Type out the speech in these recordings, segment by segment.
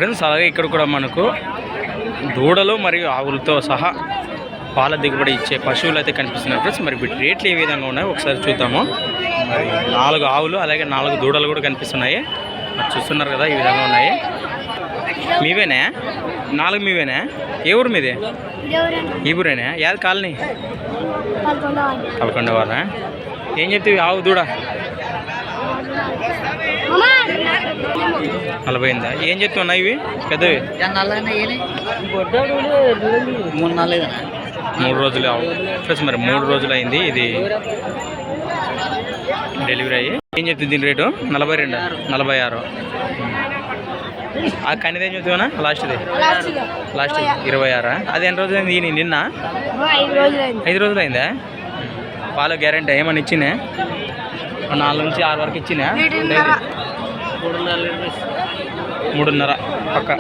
Friends. అలాగే ఇక్కడ కూడా మనకు దూడలు మరియు ఆవులతో సహా పాల దిగుబడి ఇచ్చే పశువులు అయితే కనిపిస్తున్నాయి ఫ్రెండ్స్. మరి వీటి రేట్లు ఏ విధంగా ఉన్నాయో ఒకసారి చూద్దాము. మరి 4 ఆవులు అలాగే 4 దూడలు కూడా కనిపిస్తున్నాయి. మరి చూస్తున్నారు కదా ఈ విధంగా ఉన్నాయి. మీవేనా 4 మీవేనా? ఏ ఊరు మీదే? ఈ ఊరేనా? యాది కాలనీ? 11 వాళ్ళ. ఏం చెప్తే ఆవు దూడ 40 ఏం చెప్తున్నా ఇవి పెద్దవి? 3 రోజులు ఆవు ఫ్రెండ్స్. మరి 3 రోజులు అయింది ఇది డెలివరీ అయ్యి. ఏం చెప్తుంది దీని రేటు? 42 46. ఆ కనిది ఏం చెప్తున్నా లాస్ట్ది? లాస్ట్ 26. అది ఎన్ని రోజులు అయింది? నిన్న 5 రోజులు అయిందా? పాలు గ్యారెంటీ ఏమన్నా ఇచ్చినా? 4 నుంచి 6 వరకు ఇచ్చినా? 3.5 పక్క.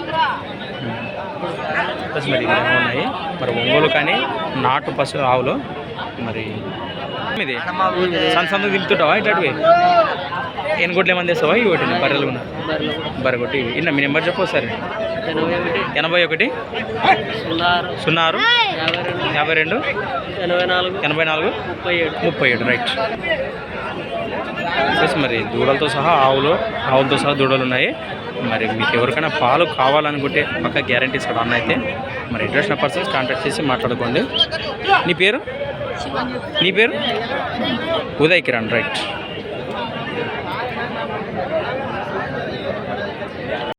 మరి ఉన్నాయి. మరి ఒంగోలు కానీ నాటు పశు ఆవులు. మరి ఇది సందు దింపుతుంటావా ఇట్లాంటివి? ఎన్ని గొడ్లు ఏమని చేస్తావా? ఇవి ఒకటి బర్రెలు ఉన్నా బర్రెగొట్టి ఇన్న మీ నెంబర్ చెప్పు సరే. 81 06 52 84 37 రైట్. ప్లస్ మరి దూడలతో సహా ఆవులతో సహా దూడలు ఉన్నాయి. మరి మీకు ఎవరికైనా పాలు కావాలనుకుంటే పక్క గ్యారంటీ ఇస్తాడు అన్న అయితే. మరి ఇంట్రెస్ట్ పర్సన్స్ కాంటాక్ట్ చేసి మాట్లాడుకోండి. నీ పేరు? ఉదయ్ కిరణ్ రైట్.